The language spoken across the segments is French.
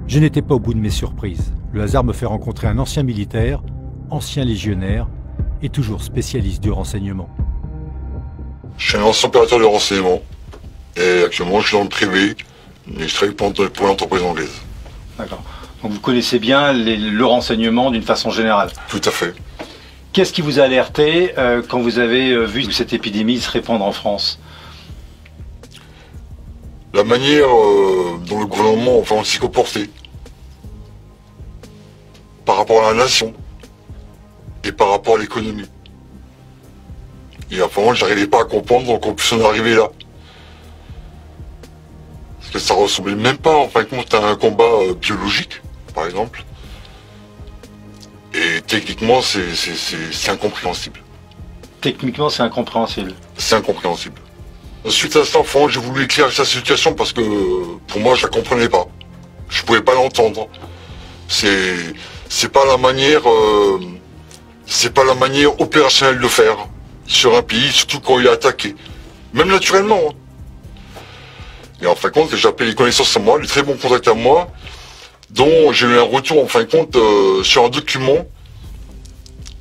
Je n'étais pas au bout de mes surprises. Le hasard me fait rencontrer un ancien militaire, ancien légionnaire et toujours spécialiste du renseignement. Je suis un ancien opérateur de renseignement et actuellement je suis dans le privé et je travaille pour l'entreprise anglaise. D'accord. Donc vous connaissez bien le renseignement d'une façon générale. Tout à fait. Qu'est-ce qui vous a alerté quand vous avez vu cette épidémie se répandre en France? La manière dont le gouvernement s'y comportait par rapport à la nation et par rapport à l'économie. Et enfin, je n'arrivais pas à comprendre qu'on puisse en arriver là. Parce que ça ressemblait même pas, en fin de compte, à un combat biologique, par exemple. Et techniquement, c'est incompréhensible. Techniquement, c'est incompréhensible. C'est incompréhensible. Suite à ça, enfin, j'ai voulu éclairer sa situation parce que, pour moi, je la comprenais pas. Je pouvais pas l'entendre. C'est pas la manière opérationnelle de faire sur un pays, surtout quand il est attaqué. Même naturellement. Hein. Et en fin de compte, j'ai appelé les connaissances à moi, les très bons contacts à moi, dont j'ai eu un retour en fin de compte sur un document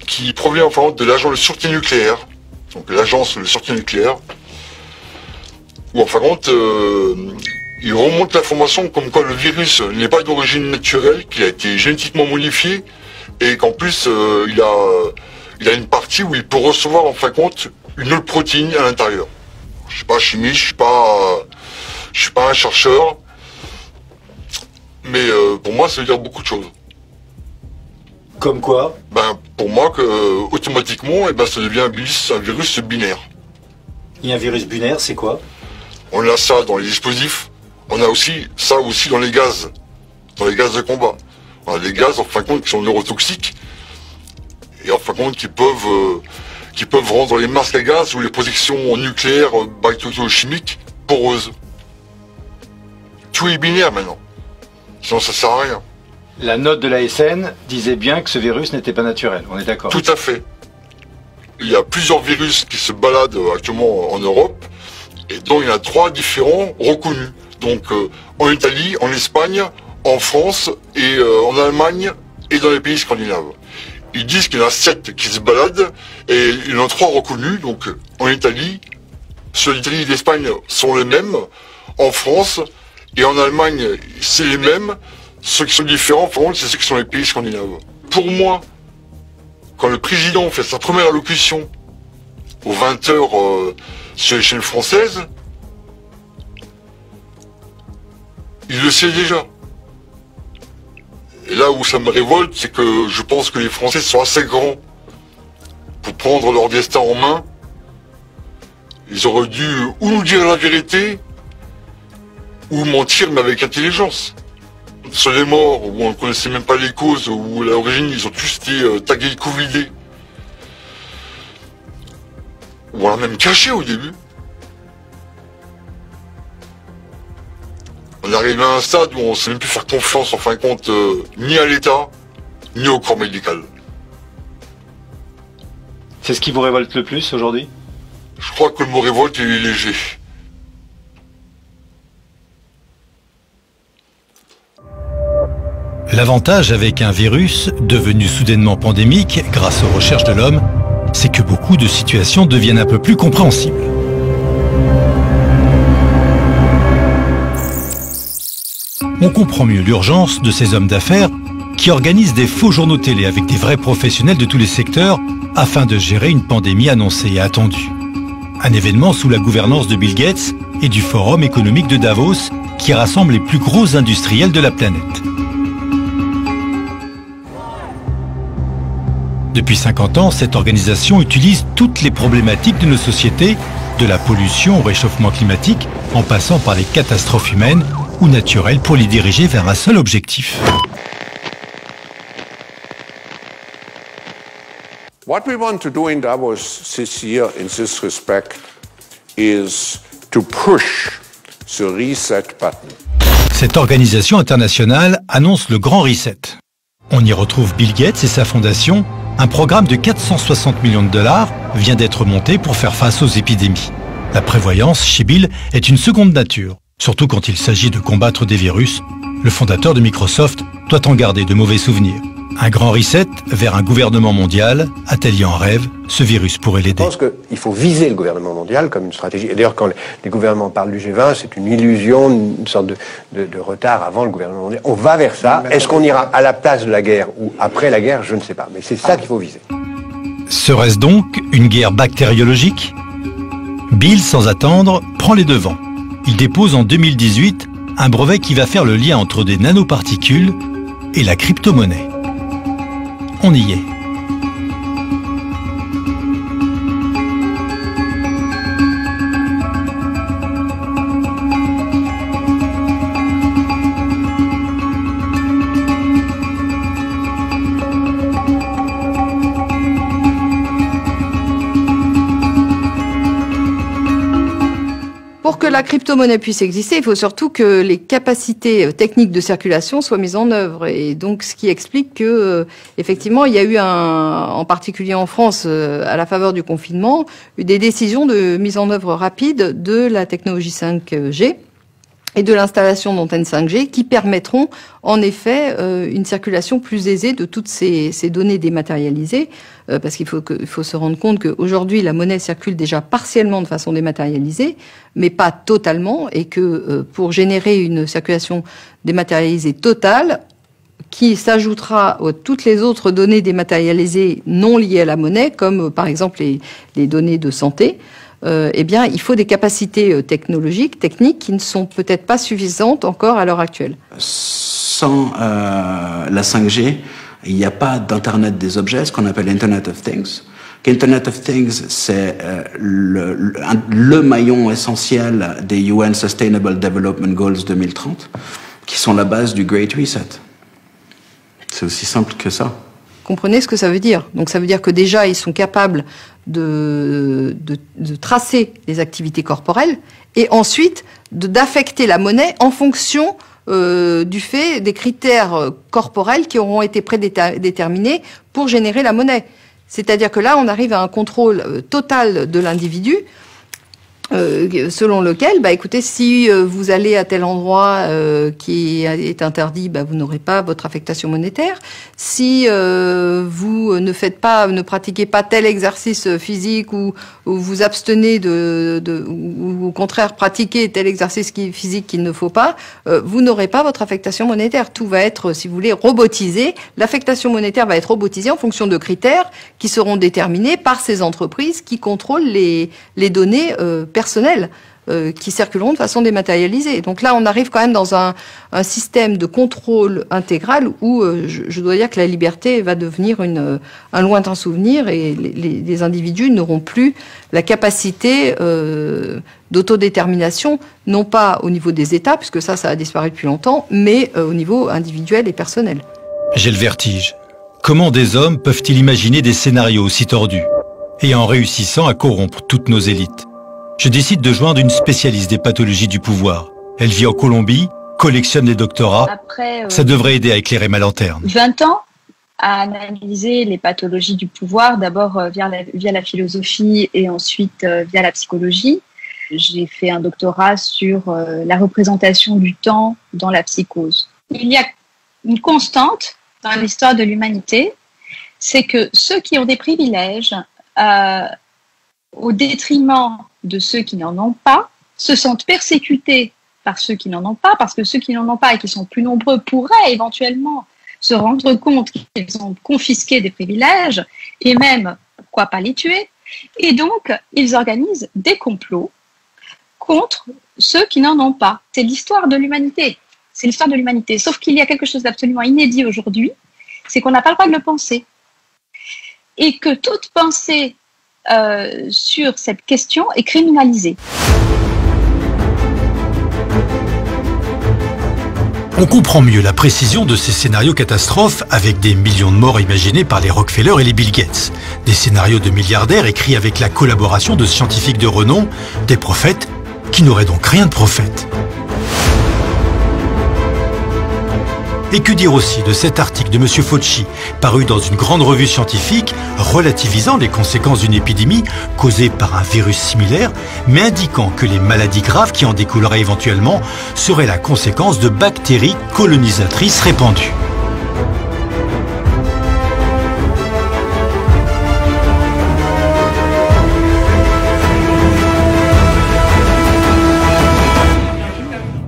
qui provient en fin de compte de l'agence de sûreté nucléaire, donc l'agence de sûreté nucléaire, où en fin de compte, il remonte l'information comme quoi le virus n'est pas d'origine naturelle, qu'il a été génétiquement modifié, et qu'en plus il a une partie où il peut recevoir en fin de compte une autre protéine à l'intérieur. Je suis pas chimiste, je suis pas un chercheur, mais pour moi ça veut dire beaucoup de choses. Comme quoi? Pour moi que automatiquement ça devient un virus binaire. Et un virus binaire, c'est quoi? On a ça dans les explosifs, on a aussi ça dans les gaz de combat. On a des gaz en fin de compte qui sont neurotoxiques et en fin de compte qui peuvent rendre les masques à gaz ou les protections nucléaires bactériochimiques poreuses. Tout est binaire maintenant, sinon ça sert à rien. La note de l'ASN disait bien que ce virus n'était pas naturel, on est d'accord? Tout à fait. Il y a plusieurs virus qui se baladent actuellement en Europe et dont il y en a 3 différents reconnus. Donc en Italie, en Espagne, en France et en Allemagne et dans les pays scandinaves. Ils disent qu'il y en a 7 qui se baladent et il y en a 3 reconnus. Donc en Italie, ceux d'Italie et d'Espagne sont les mêmes. En France et en Allemagne, c'est les mêmes. Ceux qui sont différents, c'est ceux qui sont les pays scandinaves. Pour moi, quand le président fait sa première allocution aux 20h sur les chaînes françaises, il le sait déjà. Et là où ça me révolte, c'est que je pense que les Français sont assez grands pour prendre leur destin en main. Ils auraient dû ou nous dire la vérité, ou mentir, mais avec intelligence. Sur les morts, où on ne connaissait même pas les causes, où à l'origine ils ont tous été tagués Covidés. Ou on l'a même caché au début. On est arrivé à un stade où on ne sait même plus faire confiance en fin de compte ni à l'État, ni au corps médical. C'est ce qui vous révolte le plus aujourd'hui? Je crois que le mot révolte est léger. L'avantage avec un virus devenu soudainement pandémique grâce aux recherches de l'homme, c'est que beaucoup de situations deviennent un peu plus compréhensibles. On comprend mieux l'urgence de ces hommes d'affaires qui organisent des faux journaux télé avec des vrais professionnels de tous les secteurs afin de gérer une pandémie annoncée et attendue. Un événement sous la gouvernance de Bill Gates et du Forum économique de Davos qui rassemble les plus gros industriels de la planète. Depuis 50 ans, cette organisation utilise toutes les problématiques de nos sociétés, de la pollution au réchauffement climatique, en passant par les catastrophes humaines ou naturelles pour les diriger vers un seul objectif. What we want to do in Davos this year in this respect is to push the reset button. Cette organisation internationale annonce le Grand Reset. On y retrouve Bill Gates et sa fondation. Un programme de 460 millions de dollars vient d'être monté pour faire face aux épidémies. La prévoyance chez Bill est une seconde nature. Surtout quand il s'agit de combattre des virus, le fondateur de Microsoft doit en garder de mauvais souvenirs. Un grand reset vers un gouvernement mondial, atelier en rêve, ce virus pourrait l'aider. Je pense qu'il faut viser le gouvernement mondial comme une stratégie. Et d'ailleurs, quand les gouvernements parlent du G20, c'est une illusion, une sorte de retard avant le gouvernement mondial. On va vers ça. Est-ce qu'on ira à la place de la guerre ou après la guerre? Je ne sais pas. Mais c'est ça qu'il faut viser. Serait-ce donc une guerre bactériologique? Bill, sans attendre, prend les devants. Il dépose en 2018 un brevet qui va faire le lien entre des nanoparticules et la crypto-monnaie. On y est. Pour que la crypto-monnaie puisse exister, il faut surtout que les capacités techniques de circulation soient mises en œuvre. Et donc, ce qui explique que, effectivement, il y a eu en particulier en France, à la faveur du confinement, des décisions de mise en œuvre rapide de la technologie 5G et de l'installation d'antennes 5G qui permettront, en effet, une circulation plus aisée de toutes ces données dématérialisées, parce qu'il faut se rendre compte qu'aujourd'hui, la monnaie circule déjà partiellement de façon dématérialisée, mais pas totalement, et que pour générer une circulation dématérialisée totale, qui s'ajoutera à toutes les autres données dématérialisées non liées à la monnaie, comme par exemple les données de santé, eh bien, il faut des capacités technologiques, techniques, qui ne sont peut-être pas suffisantes encore à l'heure actuelle. Sans la 5G, il n'y a pas d'Internet des objets, ce qu'on appelle Internet of Things. Internet of Things, c'est le maillon essentiel des UN Sustainable Development Goals 2030, qui sont la base du Great Reset. C'est aussi simple que ça. Comprenez ce que ça veut dire. Donc ça veut dire que déjà, ils sont capables de tracer les activités corporelles et ensuite d'affecter la monnaie en fonction du fait des critères corporels qui auront été prédéterminés pour générer la monnaie. C'est-à-dire que là, on arrive à un contrôle total de l'individu, selon lequel, écoutez, si vous allez à tel endroit qui est interdit, vous n'aurez pas votre affectation monétaire. Si vous ne pratiquez pas tel exercice physique ou vous abstenez ou au contraire pratiquez tel exercice physique qu'il ne faut pas, vous n'aurez pas votre affectation monétaire. Tout va être, si vous voulez, robotisé. L'affectation monétaire va être robotisée en fonction de critères qui seront déterminés par ces entreprises qui contrôlent les données personnels qui circuleront de façon dématérialisée. Donc là, on arrive quand même dans un système de contrôle intégral où je dois dire que la liberté va devenir un lointain souvenir et les individus n'auront plus la capacité d'autodétermination, non pas au niveau des États, puisque ça a disparu depuis longtemps, mais au niveau individuel et personnel. J'ai le vertige. Comment des hommes peuvent-ils imaginer des scénarios aussi tordus et en réussissant à corrompre toutes nos élites? Je décide de joindre une spécialiste des pathologies du pouvoir. Elle vit en Colombie, collectionne les doctorats. Après, ça devrait aider à éclairer ma lanterne. 20 ans à analyser les pathologies du pouvoir, d'abord via la philosophie et ensuite via la psychologie. J'ai fait un doctorat sur la représentation du temps dans la psychose. Il y a une constante dans l'histoire de l'humanité, c'est que ceux qui ont des privilèges, au détriment de ceux qui n'en ont pas, se sentent persécutés par ceux qui n'en ont pas, parce que ceux qui n'en ont pas et qui sont plus nombreux pourraient éventuellement se rendre compte qu'ils ont confisqué des privilèges et même, pourquoi pas les tuer. Et donc, ils organisent des complots contre ceux qui n'en ont pas. C'est l'histoire de l'humanité. C'est l'histoire de l'humanité. Sauf qu'il y a quelque chose d'absolument inédit aujourd'hui, c'est qu'on n'a pas le droit de le penser. Et que toute pensée sur cette question est criminalisée. On comprend mieux la précision de ces scénarios catastrophes avec des millions de morts imaginés par les Rockefeller et les Bill Gates. Des scénarios de milliardaires écrits avec la collaboration de scientifiques de renom, des prophètes qui n'auraient donc rien de prophètes. Et que dire aussi de cet article de M. Fauci, paru dans une grande revue scientifique, relativisant les conséquences d'une épidémie causée par un virus similaire, mais indiquant que les maladies graves qui en découleraient éventuellement seraient la conséquence de bactéries colonisatrices répandues.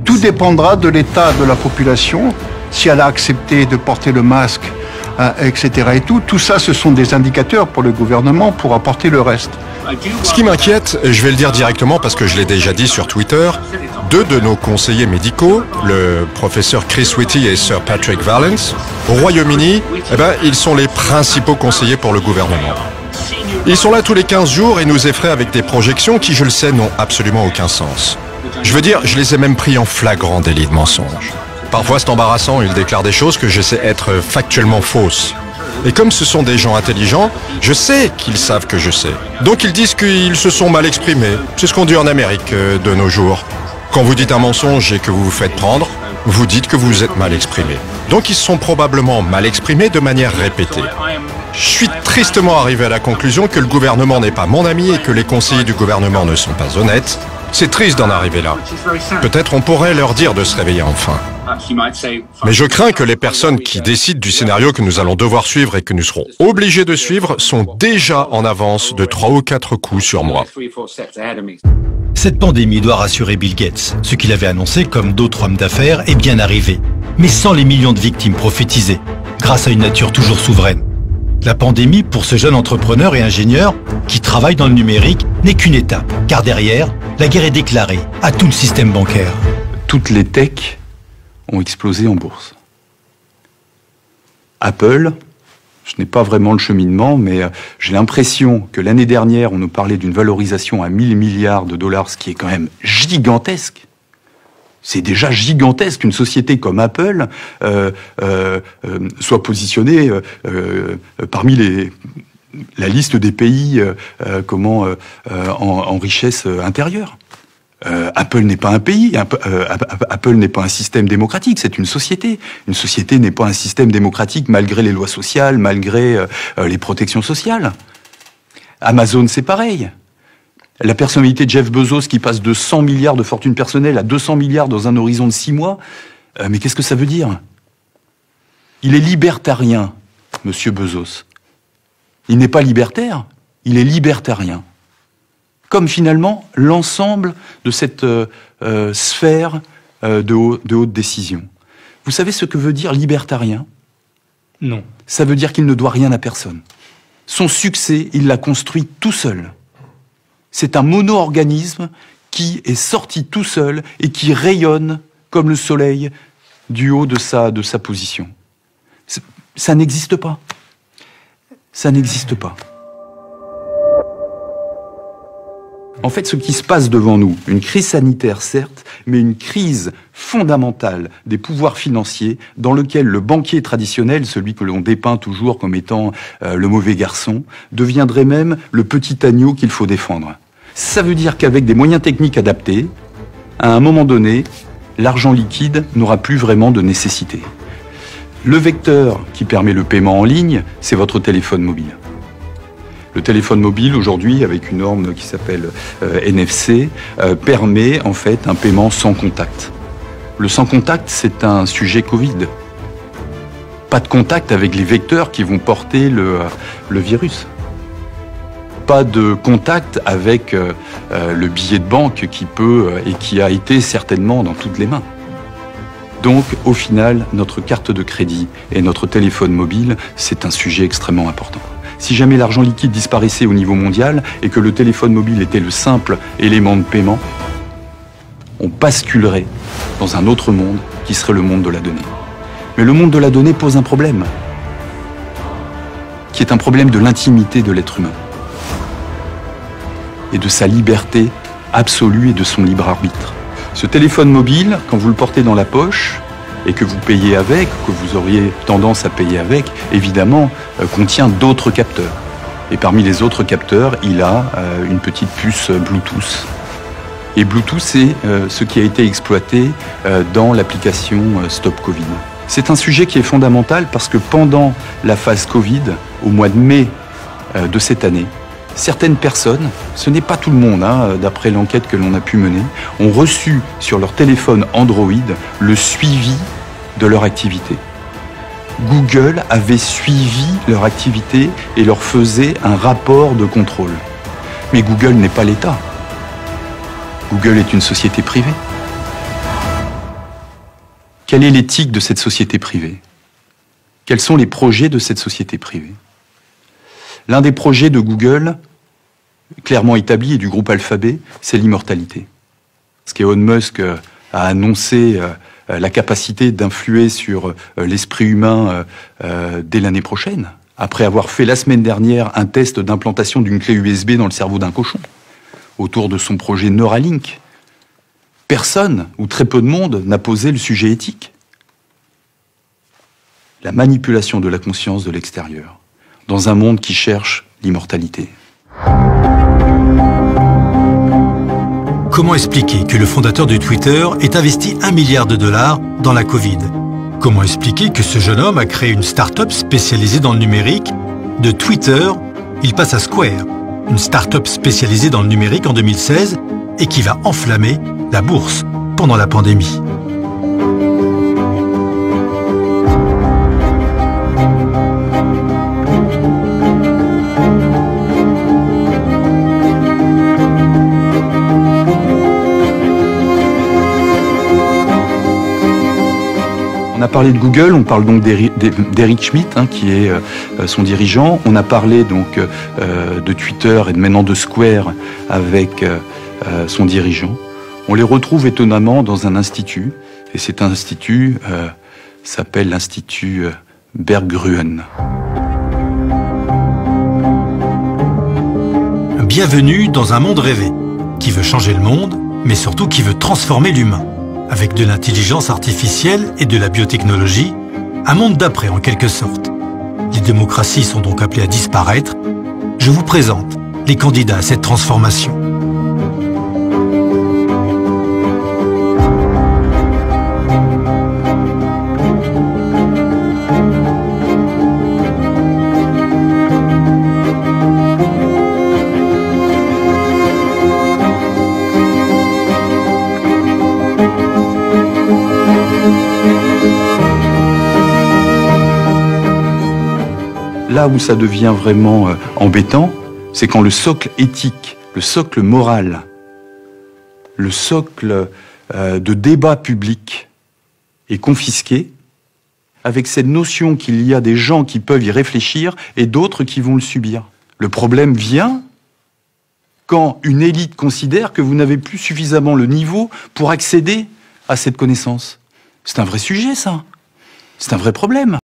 Tout dépendra de l'état de la population, si elle a accepté de porter le masque, etc. et tout ça, ce sont des indicateurs pour le gouvernement pour apporter le reste. Ce qui m'inquiète, je vais le dire directement parce que je l'ai déjà dit sur Twitter, 2 de nos conseillers médicaux, le professeur Chris Whitty et Sir Patrick Vallance, au Royaume-Uni, ils sont les principaux conseillers pour le gouvernement. Ils sont là tous les 15 jours et nous effraient avec des projections qui, je le sais, n'ont absolument aucun sens. Je veux dire, je les ai même pris en flagrant délit de mensonge. Parfois, c'est embarrassant, ils déclarent des choses que je sais être factuellement fausses. Et comme ce sont des gens intelligents, je sais qu'ils savent que je sais. Donc ils disent qu'ils se sont mal exprimés. C'est ce qu'on dit en Amérique de nos jours. Quand vous dites un mensonge et que vous vous faites prendre, vous dites que vous êtes mal exprimé. Donc ils se sont probablement mal exprimés de manière répétée. Je suis tristement arrivé à la conclusion que le gouvernement n'est pas mon ami et que les conseillers du gouvernement ne sont pas honnêtes. C'est triste d'en arriver là. Peut-être on pourrait leur dire de se réveiller enfin. Mais je crains que les personnes qui décident du scénario que nous allons devoir suivre et que nous serons obligés de suivre sont déjà en avance de 3 ou 4 coups sur moi. Cette pandémie doit rassurer Bill Gates. Ce qu'il avait annoncé, comme d'autres hommes d'affaires, est bien arrivé. Mais sans les millions de victimes prophétisées, grâce à une nature toujours souveraine. La pandémie, pour ce jeune entrepreneur et ingénieur qui travaille dans le numérique, n'est qu'une étape. Car derrière, la guerre est déclarée à tout le système bancaire. Toutes les techs ont explosé en bourse. Apple, je n'ai pas vraiment le cheminement, mais j'ai l'impression que l'année dernière, on nous parlait d'une valorisation à 1000 milliards de dollars, ce qui est quand même gigantesque. C'est déjà gigantesque qu'une société comme Apple soit positionnée parmi la liste des pays en richesse intérieure. Apple n'est pas un pays, Apple n'est pas un système démocratique, c'est une société. Une société n'est pas un système démocratique malgré les lois sociales, malgré les protections sociales. Amazon, c'est pareil. La personnalité de Jeff Bezos qui passe de 100 milliards de fortune personnelle à 200 milliards dans un horizon de 6 mois, mais qu'est-ce que ça veut dire? Il est libertarien, monsieur Bezos. Il n'est pas libertaire, il est libertarien. Comme finalement l'ensemble de cette sphère de haute décision. Vous savez ce que veut dire libertarien? Non. Ça veut dire qu'il ne doit rien à personne. Son succès, il l'a construit tout seul. C'est un mono-organisme qui est sorti tout seul et qui rayonne comme le soleil du haut de sa position. Ça n'existe pas. Ça n'existe pas. En fait, ce qui se passe devant nous, une crise sanitaire certes, mais une crise fondamentale des pouvoirs financiers dans lequel le banquier traditionnel, celui que l'on dépeint toujours comme étant le mauvais garçon, deviendrait même le petit agneau qu'il faut défendre. Ça veut dire qu'avec des moyens techniques adaptés, à un moment donné, l'argent liquide n'aura plus vraiment de nécessité. Le vecteur qui permet le paiement en ligne, c'est votre téléphone mobile. Le téléphone mobile, aujourd'hui, avec une norme qui s'appelle NFC, permet en fait un paiement sans contact. Le sans contact, c'est un sujet Covid. Pas de contact avec les vecteurs qui vont porter le virus. Pas de contact avec le billet de banque qui peut et qui a été certainement dans toutes les mains. Donc, au final, notre carte de crédit et notre téléphone mobile, c'est un sujet extrêmement important. Si jamais l'argent liquide disparaissait au niveau mondial et que le téléphone mobile était le simple élément de paiement, on basculerait dans un autre monde qui serait le monde de la donnée. Mais le monde de la donnée pose un problème, qui est un problème de l'intimité de l'être humain et de sa liberté absolue et de son libre arbitre. Ce téléphone mobile, quand vous le portez dans la poche et que vous payez avec, que vous auriez tendance à payer avec, évidemment, contient d'autres capteurs. Et parmi les autres capteurs, il a une petite puce Bluetooth. Et Bluetooth, c'est ce qui a été exploité dans l'application Stop Covid. C'est un sujet qui est fondamental parce que pendant la phase Covid, au mois de mai de cette année, certaines personnes, ce n'est pas tout le monde, d'après l'enquête que l'on a pu mener, ont reçu sur leur téléphone Android le suivi de leur activité. Google avait suivi leur activité et leur faisait un rapport de contrôle. Mais Google n'est pas l'État. Google est une société privée. Quelle est l'éthique de cette société privée? Quels sont les projets de cette société privée? L'un des projets de Google, clairement établi, et du groupe Alphabet, c'est l'immortalité. Parce qu'Elon Musk a annoncé la capacité d'influer sur l'esprit humain dès l'année prochaine, après avoir fait la semaine dernière un test d'implantation d'une clé USB dans le cerveau d'un cochon, autour de son projet Neuralink. Personne, ou très peu de monde, n'a posé le sujet éthique. La manipulation de la conscience de l'extérieur, dans un monde qui cherche l'immortalité. Comment expliquer que le fondateur de Twitter ait investi $1 milliard dans la Covid? Comment expliquer que ce jeune homme a créé une start-up spécialisée dans le numérique? De Twitter, il passe à Square, une start-up spécialisée dans le numérique en 2016 et qui va enflammer la bourse pendant la pandémie. On a parlé de Google, on parle donc d'Eric Schmidt, qui est son dirigeant. On a parlé donc de Twitter et maintenant de Square avec son dirigeant. On les retrouve étonnamment dans un institut, et cet institut s'appelle l'Institut Berggruen. Bienvenue dans un monde rêvé, qui veut changer le monde, mais surtout qui veut transformer l'humain. Avec de l'intelligence artificielle et de la biotechnologie, un monde d'après en quelque sorte. Les démocraties sont donc appelées à disparaître. Je vous présente les candidats à cette transformation. Là où ça devient vraiment embêtant, c'est quand le socle éthique, le socle moral, le socle de débat public est confisqué, avec cette notion qu'il y a des gens qui peuvent y réfléchir et d'autres qui vont le subir. Le problème vient quand une élite considère que vous n'avez plus suffisamment le niveau pour accéder à cette connaissance. C'est un vrai sujet, ça. C'est un vrai problème.